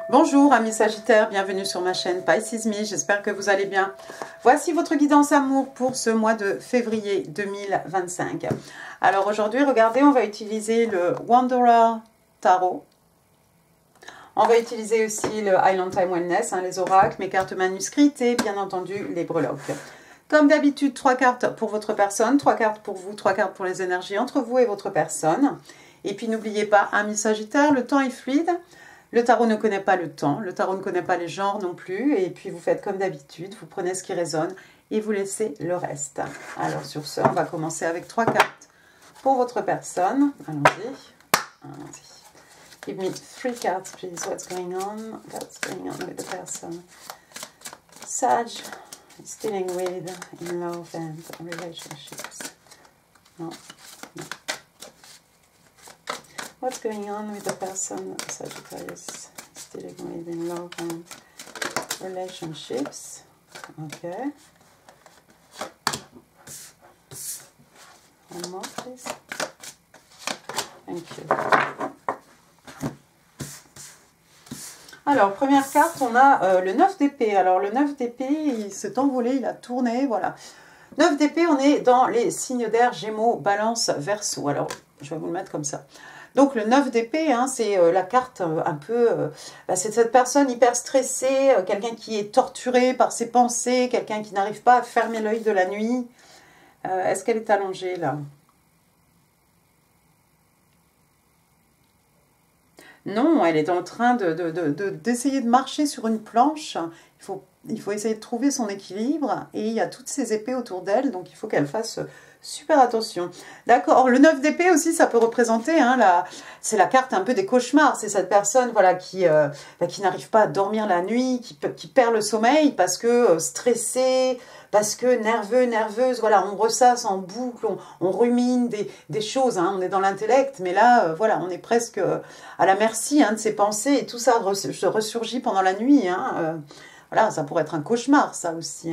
Bonjour amis Sagittaires, bienvenue sur ma chaîne Pisces Me, j'espère que vous allez bien. Voici votre guidance amour pour ce mois de février 2025. Alors aujourd'hui, regardez, on va utiliser le Wanderer Tarot. On va utiliser aussi le Island Time Wellness, les oracles, mes cartes manuscrites et bien entendu les breloques. Comme d'habitude, 3 cartes pour votre personne, 3 cartes pour vous, 3 cartes pour les énergies entre vous et votre personne. Et puis n'oubliez pas, amis Sagittaires, le temps est fluide. Le tarot ne connaît pas le temps, le tarot ne connaît pas les genres non plus. Et puis vous faites comme d'habitude, vous prenez ce qui résonne et vous laissez le reste. Alors sur ce, on va commencer avec 3 cartes pour votre personne. Allons-y. Allons-y. Give me 3 cards, please. What's going on? What's going on with the person? Sag is dealing with in love and relationships. No. No. What's going on with the person Sagittarius is dealing with in love and relationships? Okay. One more, please. Thank you. Alors, première carte, on a le 9 d'épée. Alors, le 9 d'épée, il s'est envolé, il a tourné, voilà. 9 d'épée, on est dans les signes d'air, Gémeaux, Balance, Verseau. Alors, je vais vous le mettre comme ça. Donc le 9 d'épée, c'est la carte un peu, c'est cette personne hyper stressée, quelqu'un qui est torturé par ses pensées, quelqu'un qui n'arrive pas à fermer l'œil de la nuit. Est-ce qu'elle est allongée là? Non, elle est en train d'essayer de marcher sur une planche. Il faut essayer de trouver son équilibre et il y a toutes ces épées autour d'elle, donc il faut qu'elle fasse super attention. D'accord, le 9 d'épée aussi, ça peut représenter, c'est la carte un peu des cauchemars. C'est cette personne voilà, qui n'arrive pas à dormir la nuit, qui perd le sommeil parce que stressée, parce que nerveuse, voilà, on ressasse en boucle, on rumine des choses, on est dans l'intellect, mais là, voilà, on est presque à la merci de ses pensées et tout ça ressurgit pendant la nuit. Voilà, ça pourrait être un cauchemar, ça aussi.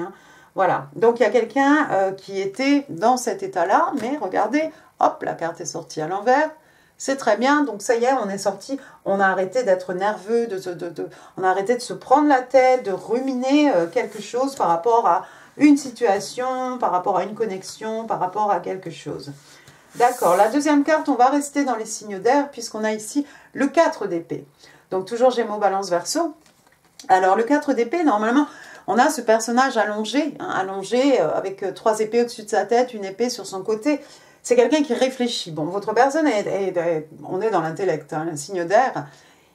Voilà, donc il y a quelqu'un qui était dans cet état-là, mais regardez, hop, la carte est sortie à l'envers. C'est très bien, donc ça y est, on est sorti, on a arrêté d'être nerveux, on a arrêté de se prendre la tête, de ruminer quelque chose par rapport à une situation, par rapport à une connexion, par rapport à quelque chose. D'accord, la deuxième carte, on va rester dans les signes d'air, puisqu'on a ici le 4 d'épée. Donc toujours Gémeaux, Balance, Verseau. Alors le 4 d'épée, normalement, on a ce personnage allongé, allongé avec 3 épées au-dessus de sa tête, une épée sur son côté. C'est quelqu'un qui réfléchit. Bon, votre personne, on est dans l'intellect, un signe d'air,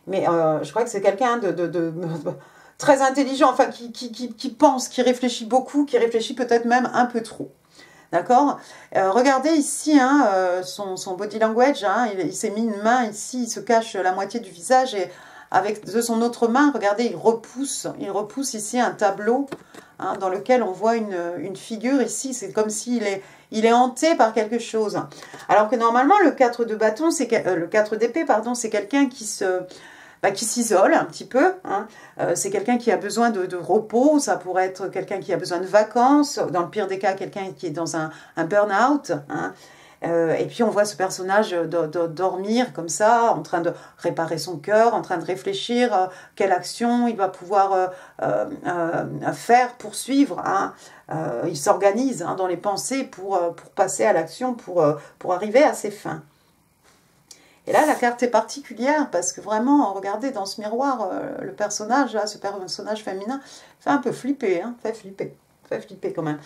mais je crois que c'est quelqu'un de très intelligent, enfin qui pense, qui réfléchit beaucoup, qui réfléchit peut-être même un peu trop. D'accord. Regardez ici son body language, il s'est mis une main ici, il se cache la moitié du visage et avec de son autre main, regardez, il repousse ici un tableau dans lequel on voit une figure ici. C'est comme s'il est hanté par quelque chose. Alors que normalement, le 4 de bâton, le 4 d'épée, pardon, c'est quelqu'un qui s'isole un petit peu. C'est quelqu'un qui a besoin de repos. Ça pourrait être quelqu'un qui a besoin de vacances. Dans le pire des cas, quelqu'un qui est dans un burn-out. Et puis on voit ce personnage dormir comme ça, en train de réparer son cœur, en train de réfléchir quelle action il va pouvoir faire, poursuivre. Il s'organise dans les pensées pour passer à l'action, pour arriver à ses fins. Et là, la carte est particulière parce que vraiment, regardez, dans ce miroir, le personnage, ce personnage féminin, fait un peu flipper, fait flipper quand même.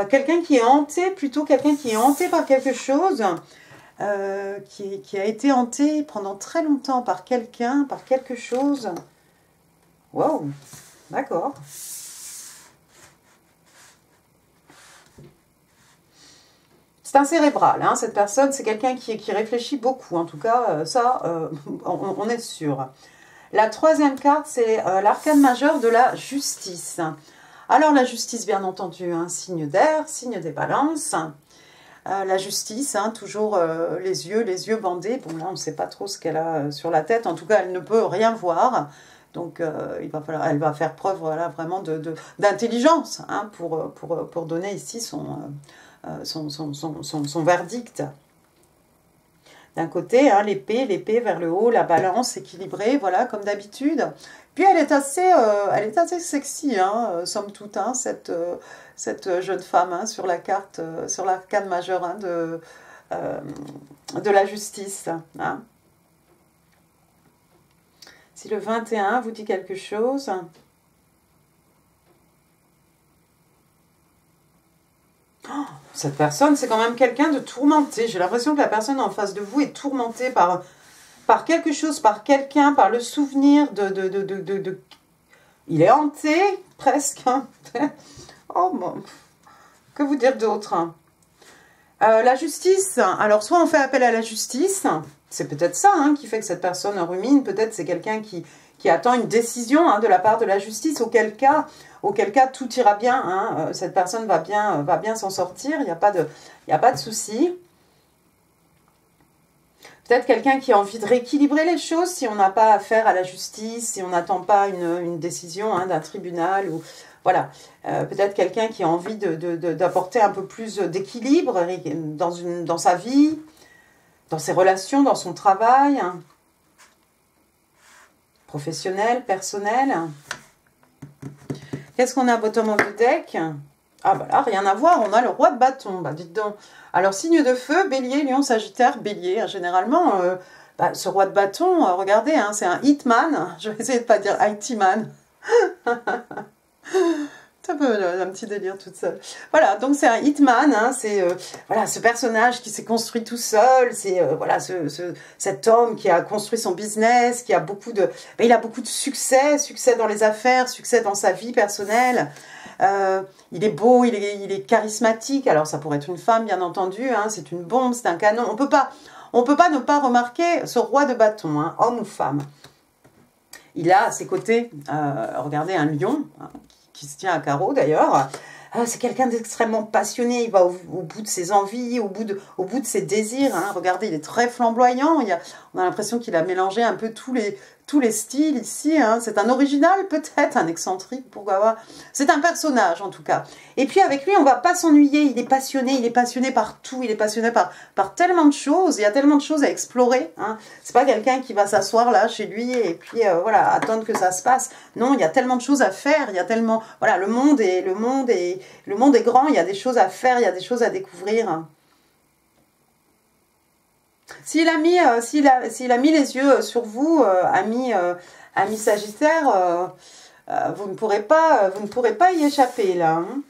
Quelqu'un qui est hanté, plutôt quelqu'un qui est hanté par quelque chose, qui a été hanté pendant très longtemps par quelqu'un, par quelque chose. Wow, d'accord. C'est un cérébral, cette personne, c'est quelqu'un qui réfléchit beaucoup, en tout cas, on est sûr. La troisième carte, c'est l'arcane majeur de la justice. Alors la justice, bien entendu, signe d'air, signe des balances. La justice, toujours les yeux bandés. Bon, là, on ne sait pas trop ce qu'elle a sur la tête. En tout cas, elle ne peut rien voir. Donc, elle va faire preuve vraiment d'intelligence pour donner ici son verdict. d'un côté, hein, l'épée vers le haut, la balance équilibrée, voilà, comme d'habitude. Puis elle est assez sexy, hein, somme toute, hein, cette jeune femme, hein, sur la carte, sur l'arcane majeure, hein, de la justice. Hein. Si le 21 vous dit quelque chose... Oh, cette personne, c'est quand même quelqu'un de tourmenté. J'ai l'impression que la personne en face de vous est tourmentée par quelque chose, par quelqu'un, par le souvenir de... Il est hanté, presque. Hein. Oh, bon. Que vous dire d'autre, hein. La justice. Alors, soit on fait appel à la justice. C'est peut-être ça, hein, qui fait que cette personne rumine. Peut-être c'est quelqu'un qui attend une décision, hein, de la part de la justice. Auquel cas tout ira bien. Hein, cette personne va bien s'en sortir. Il n'y a pas de souci. Peut-être quelqu'un qui a envie de rééquilibrer les choses si on n'a pas affaire à la justice, si on n'attend pas une décision, hein, d'un tribunal. Ou, voilà. Peut-être quelqu'un qui a envie d'apporter un peu plus d'équilibre dans sa vie, dans ses relations, dans son travail, hein, professionnel, personnel. Qu'est-ce qu'on a à bottom of the deck? Ah bah là, rien à voir, on a le roi de bâton, bah dites donc. Alors, signe de feu, bélier, lion, sagittaire, bélier. Hein, généralement, ce roi de bâton, regardez, hein, c'est un hitman. Je vais essayer de ne pas dire IT-man. C'est un petit délire toute seule. Voilà, donc c'est un hitman, hein, c'est voilà, ce personnage qui s'est construit tout seul, c'est voilà, cet homme qui a construit son business, qui a il a beaucoup de succès dans les affaires, succès dans sa vie personnelle. Il est beau, il est charismatique. Alors ça pourrait être une femme, bien entendu, hein, c'est une bombe, c'est un canon. On peut pas ne pas remarquer ce roi de bâton, hein, homme ou femme. Il a à ses côtés, regardez, un lion, hein, qui se tient à carreau d'ailleurs. C'est quelqu'un d'extrêmement passionné, il va au bout de ses envies, au bout de ses désirs. Hein. Regardez, il est très flamboyant, on a l'impression qu'il a mélangé un peu tous les styles ici. Hein. C'est un original peut-être, un excentrique, pourquoi pas. C'est un personnage en tout cas. Et puis avec lui, on ne va pas s'ennuyer, il est passionné par tout, il est passionné par tellement de choses, il y a tellement de choses à explorer. Hein. C'est pas quelqu'un qui va s'asseoir là chez lui et puis voilà, attendre que ça se passe. Non, il y a tellement de choses à faire, il y a tellement... Voilà, le monde est grand, il y a des choses à faire, il y a des choses à découvrir. S'il a mis les yeux sur vous, ami Sagittaire, vous ne pourrez pas y échapper là. Hein.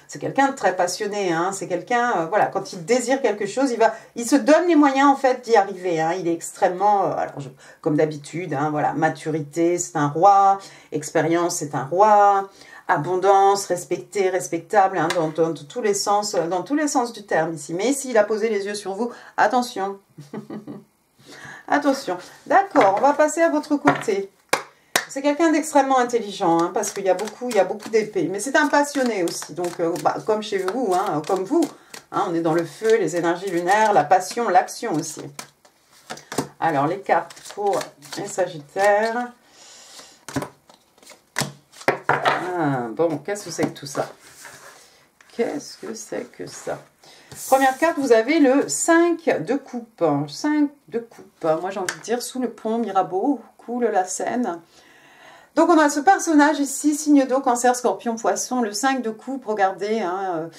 C'est quelqu'un de très passionné, hein. C'est quelqu'un, voilà, quand il désire quelque chose, il se donne les moyens en fait d'y arriver. Hein. Il est extrêmement, comme d'habitude, hein, voilà, maturité, c'est un roi, expérience, c'est un roi. Abondance, respecté, respectable, hein, dans tous les sens du terme ici. Mais s'il a posé les yeux sur vous, attention. Attention. D'accord, on va passer à votre côté. C'est quelqu'un d'extrêmement intelligent, hein, parce qu'il y a beaucoup d'épées. Mais c'est un passionné aussi, donc comme chez vous, hein, comme vous. Hein, on est dans le feu, les énergies lunaires, la passion, l'action aussi. Alors, les cartes pour les Sagittaires. Ah, bon, qu'est-ce que c'est que tout ça? Qu'est-ce que c'est que ça? Première carte, vous avez le 5 de coupe. 5 de coupe. Moi, j'ai envie de dire, sous le pont Mirabeau, coule la Seine. Donc, on a ce personnage ici, signe d'eau, cancer, scorpion, poisson. Le 5 de coupe, regardez, hein,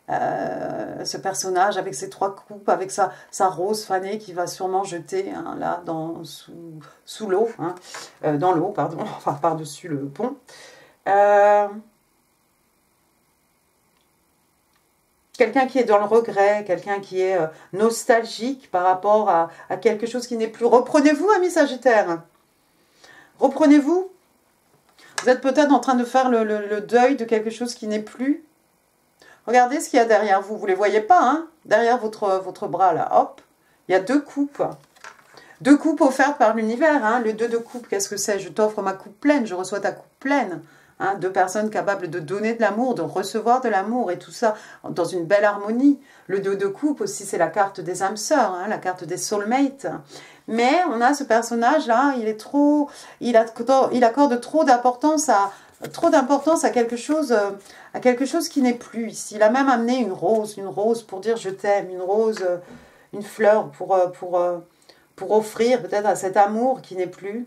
ce personnage avec ses 3 coupes, avec sa rose fanée qui va sûrement jeter, hein, là, sous l'eau, hein, dans l'eau, pardon, enfin, par-dessus le pont. Quelqu'un qui est dans le regret, quelqu'un qui est nostalgique par rapport à quelque chose qui n'est plus. Reprenez-vous, amis Sagittaire. Reprenez-vous. Vous êtes peut-être en train de faire le deuil de quelque chose qui n'est plus. Regardez ce qu'il y a derrière vous. Vous ne les voyez pas, hein? Derrière votre bras, là. Hop. Il y a 2 coupes. 2 coupes offertes par l'univers. Hein? Le 2 de coupe, qu'est-ce que c'est? Je t'offre ma coupe pleine. Je reçois ta coupe pleine. Hein? 2 personnes capables de donner de l'amour, de recevoir de l'amour. Et tout ça dans une belle harmonie. Le 2 de coupe aussi, c'est la carte des âmes sœurs. Hein? La carte des soulmates. Mais on a ce personnage-là, il accorde trop d'importance à quelque chose qui n'est plus ici. Il a même amené une rose pour dire je t'aime, une rose une fleur pour offrir peut-être à cet amour qui n'est plus.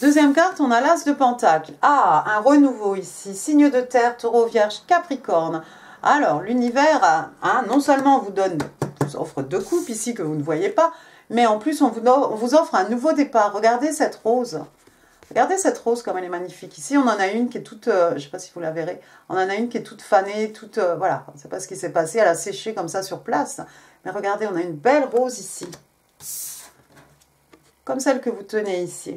Deuxième carte, on a l'As de Pentacle. Ah, un renouveau ici. Signe de terre, Taureau, Vierge, Capricorne. Alors, l'univers, hein, non seulement vous offre 2 coupes ici que vous ne voyez pas, mais en plus, on vous offre un nouveau départ. Regardez cette rose. Regardez cette rose comme elle est magnifique. Ici, on en a une qui est toute, je ne sais pas si vous la verrez, on en a une qui est toute fanée, toute, voilà, on ne sait pas ce qui s'est passé, elle a séché comme ça sur place. Mais regardez, on a une belle rose ici. Comme celle que vous tenez ici.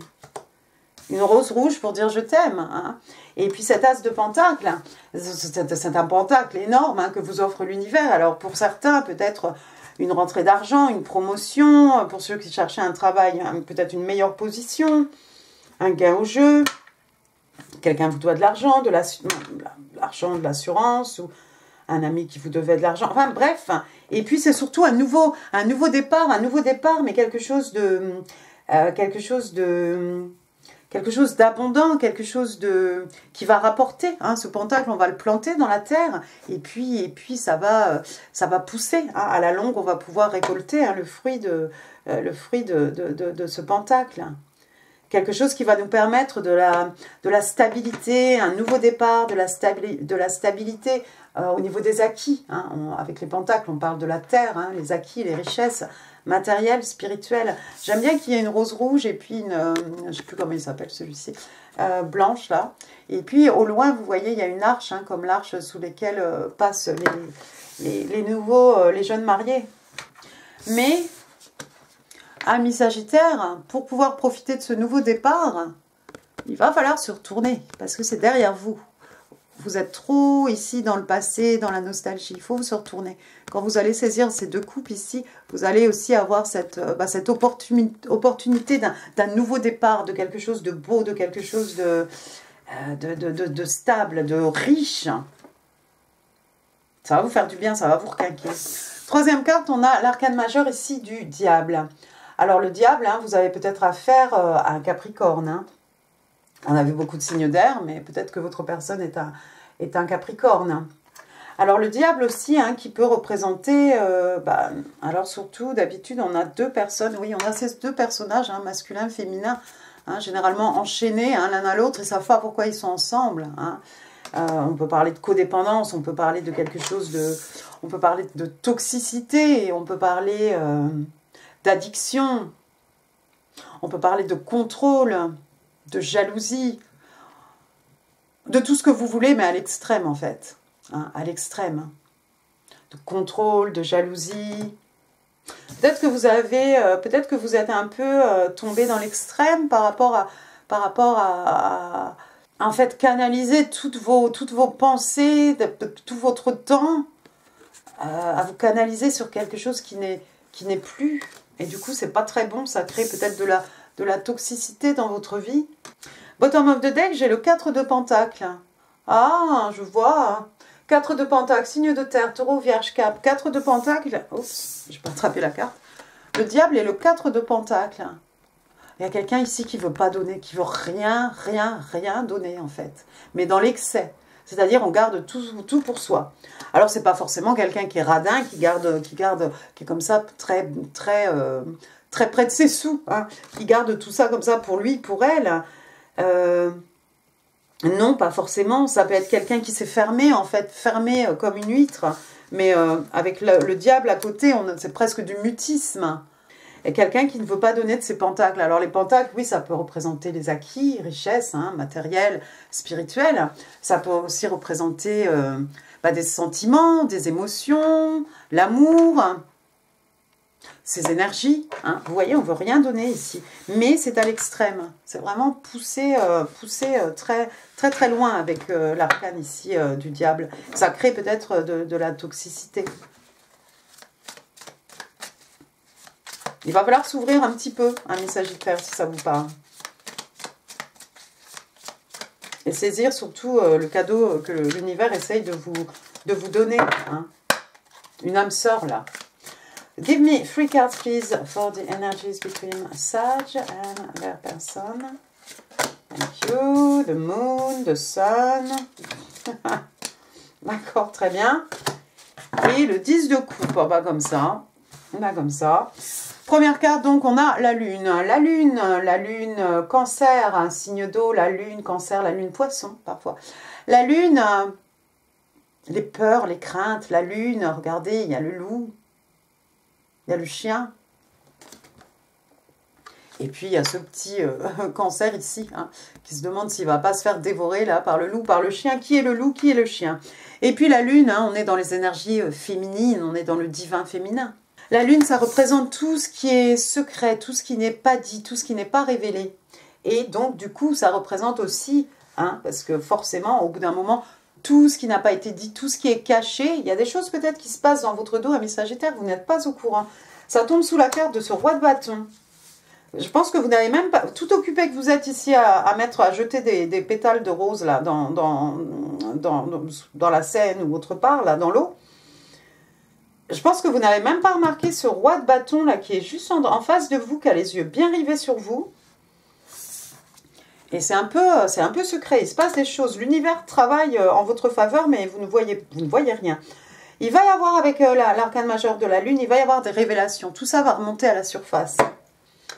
Une rose rouge pour dire je t'aime. Hein. Et puis cet as de pentacle, c'est un pentacle énorme hein, que vous offre l'univers. Alors pour certains, peut-être une rentrée d'argent, une promotion. Pour ceux qui cherchaient un travail, peut-être une meilleure position, un gain au jeu. Quelqu'un vous doit de l'argent, de l'assurance, ou un ami qui vous devait de l'argent. Enfin bref. Et puis c'est surtout un nouveau départ, mais quelque chose d'abondant, quelque chose qui va rapporter. Hein, ce pentacle, on va le planter dans la terre et puis ça va pousser. Hein, à la longue, on va pouvoir récolter hein, le fruit de ce pentacle. Quelque chose qui va nous permettre de la stabilité, un nouveau départ, de la stabilité au niveau des acquis. Hein. Avec les pentacles, on parle de la terre, hein, les acquis, les richesses matérielles, spirituelles. J'aime bien qu'il y ait une rose rouge et puis je ne sais plus comment il s'appelle celui-ci, blanche là. Et puis au loin, vous voyez, il y a une arche, hein, comme l'arche sous laquelle passent les jeunes mariés. Mais amis Sagittaire, pour pouvoir profiter de ce nouveau départ, il va falloir se retourner parce que c'est derrière vous. Vous êtes trop ici dans le passé, dans la nostalgie. Il faut se retourner. Quand vous allez saisir ces 2 coupes ici, vous allez aussi avoir cette opportunité d'un nouveau départ, de quelque chose de beau, de quelque chose de stable, de riche. Ça va vous faire du bien, ça va vous requinquer. Troisième carte, on a l'arcane majeur ici du diable. Alors le diable, hein, vous avez peut-être affaire à un Capricorne. Hein. On a vu beaucoup de signes d'air, mais peut-être que votre personne est un Capricorne. Alors le diable aussi, hein, qui peut représenter, alors surtout d'habitude on a 2 personnes, oui on a ces 2 personnages, hein, masculin, féminin, hein, généralement enchaînés hein, l'un à l'autre, et savent pas pourquoi ils sont ensemble. Hein. On peut parler de codépendance, on peut parler de quelque chose on peut parler de toxicité, on peut parler d'addiction, on peut parler de contrôle, de jalousie, de tout ce que vous voulez, mais à l'extrême en fait, hein, à l'extrême, de contrôle, de jalousie. Peut-être que vous êtes un peu tombé dans l'extrême par rapport à en fait canaliser toutes vos pensées, tout votre temps, à vous canaliser sur quelque chose qui n'est plus. Et du coup, c'est pas très bon, ça crée peut-être de la toxicité dans votre vie. Bottom of the deck, j'ai le 4 de pentacle. Ah, je vois. 4 de pentacle, signe de terre, taureau, vierge, cap. 4 de pentacle. Oups, je vais pas attraper la carte. Le diable et le 4 de pentacle. Il y a quelqu'un ici qui veut pas donner, qui veut rien donner en fait. Mais dans l'excès. C'est-à-dire on garde tout pour soi. Alors c'est pas forcément quelqu'un qui est radin, qui est comme ça très près de ses sous, hein, qui garde tout ça comme ça pour lui, pour elle. Non, pas forcément. Ça peut être quelqu'un qui s'est fermé, en fait, fermé comme une huître. Mais avec le diable à côté, c'est presque du mutisme. Et quelqu'un qui ne veut pas donner de ses pentacles. Alors les pentacles, oui, ça peut représenter les acquis, richesses, hein, matériels, spirituels. Ça peut aussi représenter des sentiments, des émotions, l'amour, ces énergies. Hein. Vous voyez, on ne veut rien donner ici. Mais c'est à l'extrême. C'est vraiment poussé très loin avec l'arcane ici du diable. Ça crée peut-être de la toxicité. Il va falloir s'ouvrir un petit peu, un message Sagittaire, si ça vous parle. Et saisir surtout le cadeau que l'univers essaye de vous donner. Hein. Une âme sœur, là. Give me 3 cards, please, for the energies between Sag and their person. Thank you. The moon, the sun. D'accord, très bien. Et le 10 de coupe, bah comme ça. Bah comme ça. Première carte, donc, on a la lune. La lune, cancer, un signe d'eau, la lune, cancer, la lune, poisson, parfois. La lune, les peurs, les craintes, la lune, regardez, il y a le loup, il y a le chien. Et puis, il y a ce petit cancer ici, hein, qui se demande s'il ne va pas se faire dévorer là par le loup, par le chien. Qui est le loup, qui est le chien? Et puis la lune, hein, on est dans les énergies féminines, on est dans le divin féminin. La lune, ça représente tout ce qui est secret, tout ce qui n'est pas dit, tout ce qui n'est pas révélé. Et donc, du coup, ça représente aussi, hein, parce que forcément, au bout d'un moment, tout ce qui n'a pas été dit, tout ce qui est caché, il y a des choses peut-être qui se passent dans votre dos, amis Sagittaire, vous n'êtes pas au courant. Ça tombe sous la carte de ce roi de bâton. Je pense que vous n'avez même pas, tout occupé que vous êtes ici à jeter des pétales de rose là, dans la Seine ou autre part, là, dans l'eau. Je pense que vous n'avez même pas remarqué ce roi de bâton là qui est juste en face de vous, qui a les yeux bien rivés sur vous. Et c'est un peu secret, il se passe des choses. L'univers travaille en votre faveur, mais vous ne voyez rien. Il va y avoir, avec l'arcane majeur de la lune, il va y avoir des révélations. Tout ça va remonter à la surface.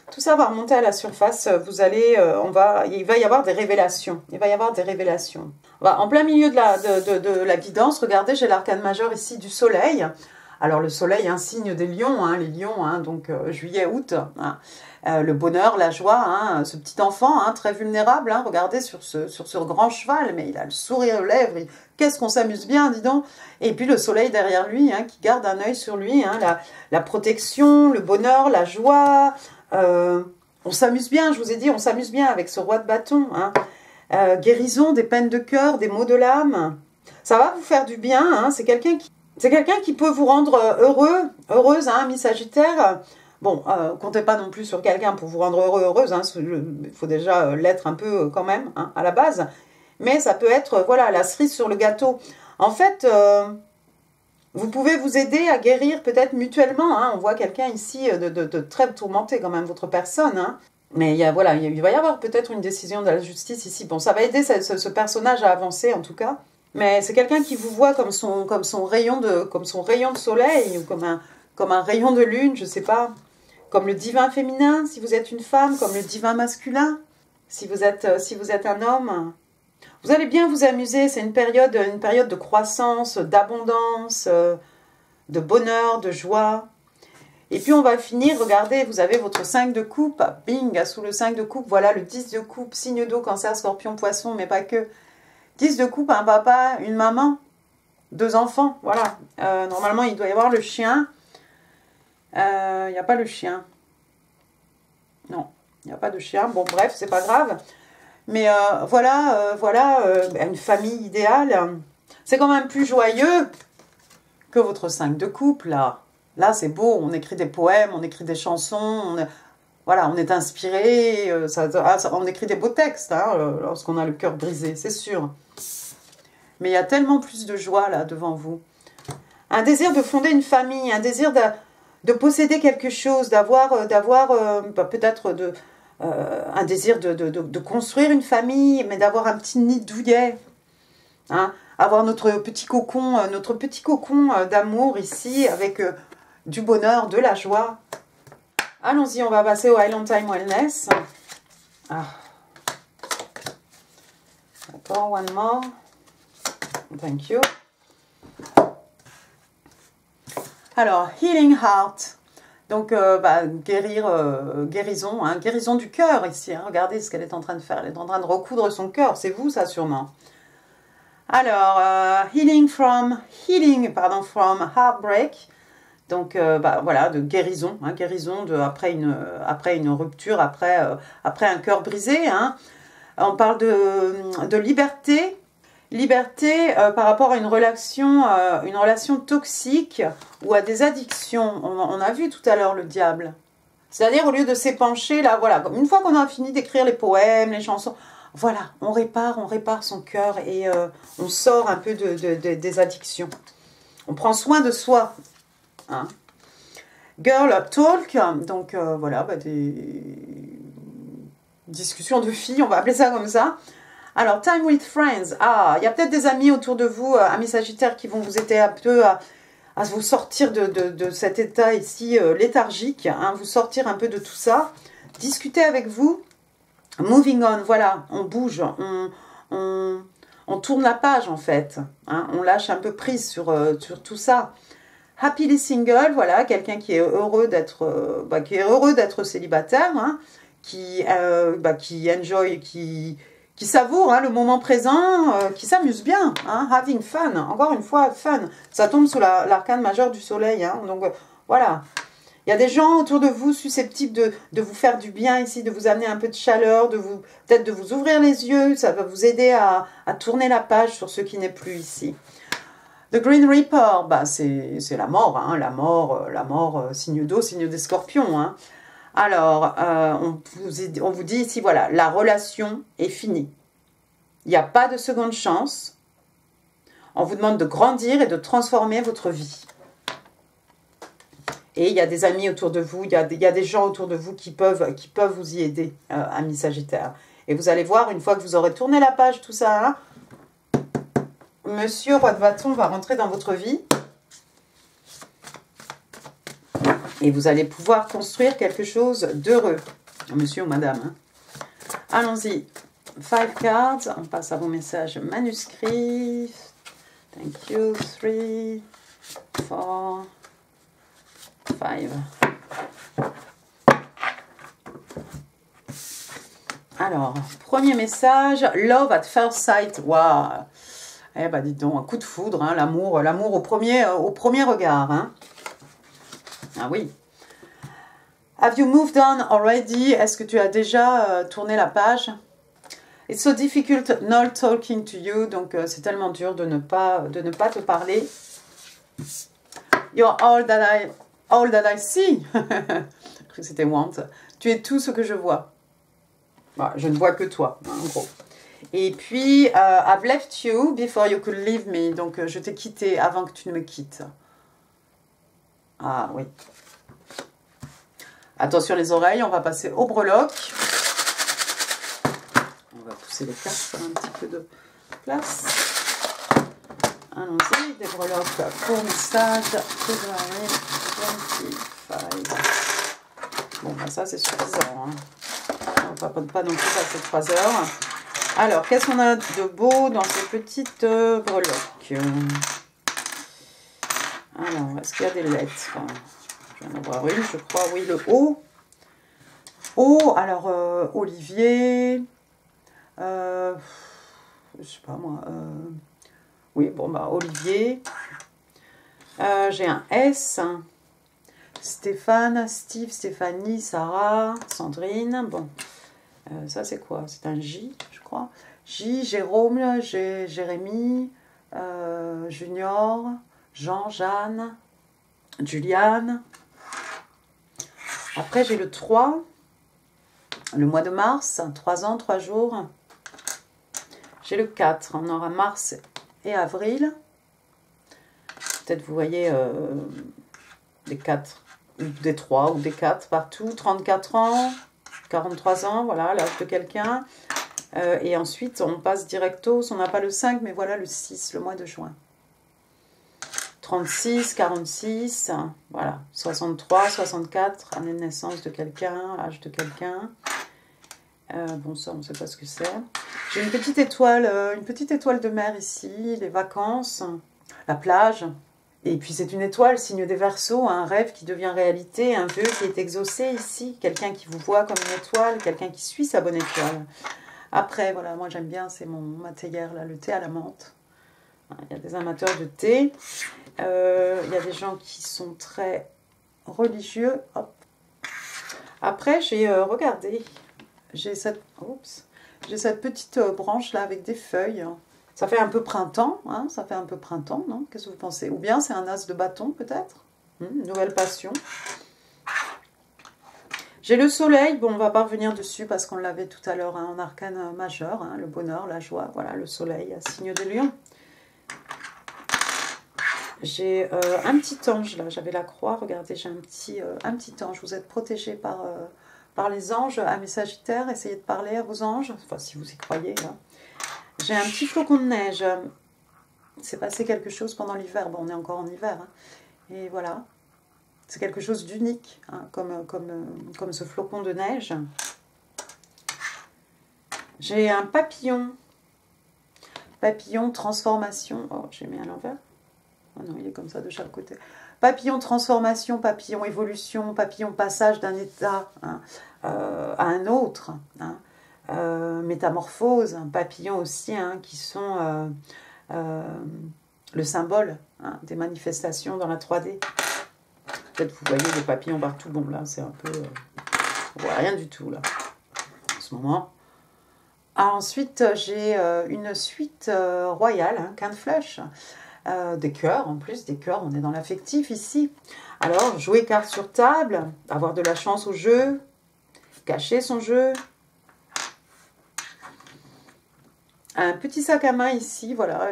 Tout ça va remonter à la surface. Il va y avoir des révélations. Il va y avoir des révélations. En plein milieu de la guidance, regardez, j'ai l'arcane majeur ici du soleil. Alors le soleil, un signe des lions, hein, les lions, hein, donc juillet, août, hein, le bonheur, la joie, hein, ce petit enfant, hein, très vulnérable, hein, regardez sur ce grand cheval, mais il a le sourire aux lèvres, qu'est-ce qu'on s'amuse bien, dis donc. Et puis le soleil derrière lui, hein, qui garde un œil sur lui, hein, la protection, le bonheur, la joie, on s'amuse bien, je vous ai dit, on s'amuse bien avec ce roi de bâton, hein. Guérison des peines de cœur, des maux de l'âme, ça va vous faire du bien, hein, c'est quelqu'un qui peut vous rendre heureuse, hein, mi Sagittaire. Bon, comptez pas non plus sur quelqu'un pour vous rendre heureuse, hein, il faut déjà l'être un peu quand même, hein, à la base. Mais ça peut être, voilà, la cerise sur le gâteau. En fait, vous pouvez vous aider à guérir peut-être mutuellement, hein. On voit quelqu'un ici de très tourmenté quand même, votre personne, hein. Mais il va y avoir peut-être une décision de la justice ici. Bon, ça va aider ce personnage à avancer en tout cas. Mais c'est quelqu'un qui vous voit comme son rayon de soleil, ou comme un rayon de lune, je sais pas. Comme le divin féminin, si vous êtes une femme, comme le divin masculin, si vous êtes un homme. Vous allez bien vous amuser, c'est une période de croissance, d'abondance, de bonheur, de joie. Et puis on va finir, regardez, vous avez votre 5 de coupe, bing, sous le 5 de coupe, voilà le 10 de coupe, signe d'eau, cancer, scorpion, poisson, mais pas que. 10 de coupe, un papa, une maman, 2 enfants, voilà. Normalement, il doit y avoir le chien. Il n'y a pas le chien. Non, il n'y a pas de chien. Bon, bref, c'est pas grave. Mais voilà, une famille idéale. C'est quand même plus joyeux que votre 5 de coupe, là. Là, c'est beau, on écrit des poèmes, on écrit des chansons, voilà, on est inspiré, on écrit des beaux textes, hein, lorsqu'on a le cœur brisé, c'est sûr. Mais il y a tellement plus de joie, là, devant vous. Un désir de fonder une famille, un désir de posséder quelque chose, d'avoir peut-être un désir de construire une famille, mais d'avoir un petit nid douillet, hein, avoir notre petit cocon d'amour ici, avec du bonheur, de la joie. Allons-y, on va passer au Island Time Wellness. Ah. D'accord, one more. Thank you. Alors, Healing Heart. Donc, guérison, hein, guérison du cœur ici. Hein. Regardez ce qu'elle est en train de faire. Elle est en train de recoudre son cœur. C'est vous, ça, sûrement. Alors, healing from heartbreak. Donc, voilà, de guérison. Hein, guérison après une rupture, après un cœur brisé. Hein. On parle de liberté. Liberté par rapport à une relation toxique ou à des addictions. On a vu tout à l'heure le diable. C'est-à-dire, au lieu de s'épancher, là, voilà, une fois qu'on a fini d'écrire les poèmes, les chansons, voilà, on répare son cœur et on sort un peu des addictions. On prend soin de soi. Hein. Girl talk, donc voilà, des discussions de filles, on va appeler ça comme ça. Alors, time with friends. Ah, il y a peut-être des amis autour de vous, amis sagittaires, qui vont vous aider un peu à vous sortir de cet état ici léthargique, hein, vous sortir un peu de tout ça. Discuter avec vous. Moving on, voilà, on bouge, on tourne la page en fait. Hein, on lâche un peu prise sur tout ça. Happily single, voilà, quelqu'un qui est heureux d'être célibataire, hein, qui enjoy, qui savoure hein, le moment présent, qui s'amuse bien, hein, having fun, encore une fois, fun. Ça tombe sous l'arcane majeur du soleil, hein, donc voilà. Il y a des gens autour de vous susceptibles de vous faire du bien ici, de vous amener un peu de chaleur, peut-être de vous ouvrir les yeux, ça va vous aider à tourner la page sur ce qui n'est plus ici. The Green Reaper, bah c'est la mort, hein, la mort, signe d'eau, signe des scorpions. Hein. Alors, on vous dit ici, voilà, la relation est finie. Il n'y a pas de seconde chance. On vous demande de grandir et de transformer votre vie. Et il y a des amis autour de vous, il y a des gens autour de vous qui peuvent vous y aider, amis Sagittaires. Et vous allez voir, une fois que vous aurez tourné la page, tout ça, hein, Monsieur Roi de Bâton va rentrer dans votre vie. Et vous allez pouvoir construire quelque chose d'heureux. Monsieur ou madame. Hein. Allons-y. 5 cards. On passe à vos messages manuscrits. Thank you. 3, 4, 5. Alors, premier message. Love at first sight. Waouh. Eh ben, dites donc, un coup de foudre, hein, l'amour au premier regard. Hein. Ah oui. Have you moved on already? Est-ce que tu as déjà tourné la page? It's so difficult not talking to you. Donc, c'est tellement dur de ne pas te parler. You're all that I see. Je crois que c'était want. Tu es tout ce que je vois. Voilà, je ne vois que toi, hein, en gros. Et puis, I've left you before you could leave me. Donc, je t'ai quitté avant que tu ne me quittes. Ah oui. Attention les oreilles, on va passer au breloque. On va pousser les cartes, faire un petit peu de place. Allons-y, des breloques pour message. February 25. Bon, ben ça c'est suffisant. Hein. On ne va pas non plus passer 3 heures. Alors, qu'est-ce qu'on a de beau dans ces petites breloques? Alors, est-ce qu'il y a des lettres? Je vais en avoir une, je crois. Oui, le O. O, alors, Olivier. Je sais pas moi. Oui, bon, bah, Olivier. J'ai un S. Stéphane, Steve, Stéphanie, Sarah, Sandrine. Bon, ça c'est quoi? C'est un J, je crois. J, Jérôme, Jérémy, Junior, Jean, Jeanne, Juliane. Après, j'ai le 3, le mois de mars, 3 ans, 3 jours. J'ai le 4, on aura mars et avril. Peut-être vous voyez des 4, des 3 ou des 4 partout. 34 ans, 43 ans, voilà, l'âge de quelqu'un. Et ensuite, on passe directos, on n'a pas le 5, mais voilà le 6, le mois de juin. 36, 46, voilà, 63, 64, année de naissance de quelqu'un, âge de quelqu'un. Bon, ça, on ne sait pas ce que c'est. J'ai une petite étoile de mer ici, les vacances, la plage. Et puis, c'est une étoile, signe des Verseaux, un rêve qui devient réalité, un vœu qui est exaucé ici, quelqu'un qui vous voit comme une étoile, quelqu'un qui suit sa bonne étoile. Après, voilà, moi j'aime bien, c'est ma théière, là, le thé à la menthe. Il y a des amateurs de thé. Il y a des gens qui sont très religieux. Hop. Après, j'ai regardé. J'ai cette petite branche là avec des feuilles. Ça fait un peu printemps. Hein, ça fait un peu printemps, non? Qu'est-ce que vous pensez? Ou bien c'est un as de bâton peut-être? Nouvelle passion. J'ai le soleil. Bon, on va pas revenir dessus parce qu'on l'avait tout à l'heure hein, en arcane majeur. Hein, le bonheur, la joie. Voilà, le soleil, signe de lion. J'ai un petit ange là, j'avais la croix, regardez, j'ai un petit ange. Vous êtes protégé par les anges, amis Sagittaires, essayez de parler à vos anges, enfin si vous y croyez. Là. J'ai un petit flocon de neige. C'est passé quelque chose pendant l'hiver. Bon, on est encore en hiver. Hein. Et voilà. C'est quelque chose d'unique, hein, comme ce flocon de neige. J'ai un papillon. Papillon transformation. Oh, j'ai mis à l'envers. Oh non, il est comme ça de chaque côté. Papillon transformation, papillon évolution, papillon passage d'un état hein, à un autre. Hein. Métamorphose, papillons aussi, hein, qui sont le symbole hein, des manifestations dans la 3D. Peut-être vous voyez des papillons partout. Bon, là, c'est un peu... on voit rien du tout, là, en ce moment. Ah, ensuite, j'ai une suite royale, hein, quinte flèche. Des cœurs, en plus, des cœurs, on est dans l'affectif ici. Alors, jouer carte sur table, avoir de la chance au jeu, cacher son jeu. Un petit sac à main ici, voilà.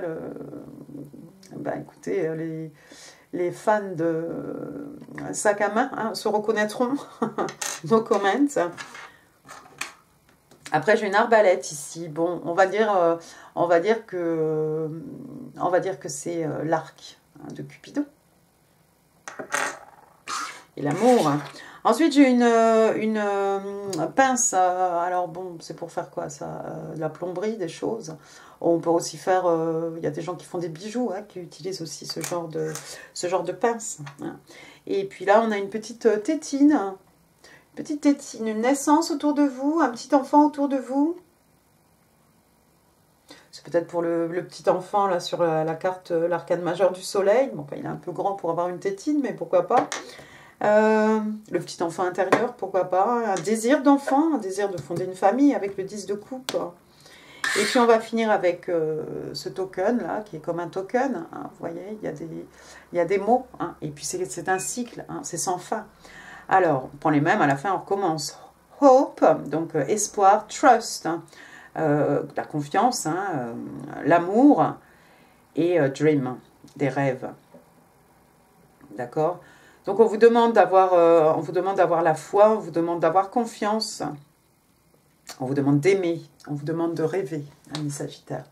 Ben, écoutez, les fans de sac à main hein, se reconnaîtront. No comments. Après, j'ai une arbalète ici. Bon, on va dire que c'est l'arc hein, de Cupidon. Et l'amour. Hein. Ensuite, j'ai une pince. Alors bon, c'est pour faire quoi ça de la plomberie, des choses. On peut aussi faire... Il y a des gens qui font des bijoux, hein, qui utilisent aussi ce genre de pince. Hein. Et puis là, on a une petite tétine. Petite tétine, une naissance autour de vous, un petit enfant autour de vous. C'est peut-être pour le petit enfant là sur la carte, l'arcane majeure du soleil. Bon, il est un peu grand pour avoir une tétine, mais pourquoi pas. Le petit enfant intérieur, pourquoi pas. Un désir d'enfant, un désir de fonder une famille avec le 10 de coupe. Et puis on va finir avec ce token là, qui est comme un token. Hein, vous voyez, il y a des mots. Hein, et puis c'est un cycle, hein, c'est sans fin. Alors, on prend les mêmes, à la fin on recommence. Hope, donc espoir, trust, hein, la confiance, hein, l'amour, et dream, des rêves. D'accord? Donc on vous demande d'avoir la foi, on vous demande d'avoir confiance, on vous demande d'aimer, on vous demande de rêver, amis Sagittaire.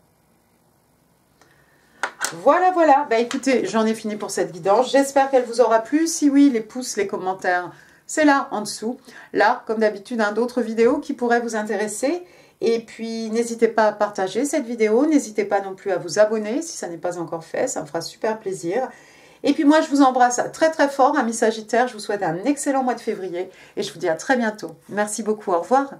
Voilà, voilà. Bah écoutez, j'en ai fini pour cette guidance. J'espère qu'elle vous aura plu. Si oui, les pouces, les commentaires, c'est là, en dessous. Là, comme d'habitude, d'autres vidéos qui pourraient vous intéresser. Et puis, n'hésitez pas à partager cette vidéo. N'hésitez pas non plus à vous abonner si ça n'est pas encore fait. Ça me fera super plaisir. Et puis moi, je vous embrasse très très fort, amis Sagittaires. Je vous souhaite un excellent mois de février. Et je vous dis à très bientôt. Merci beaucoup. Au revoir.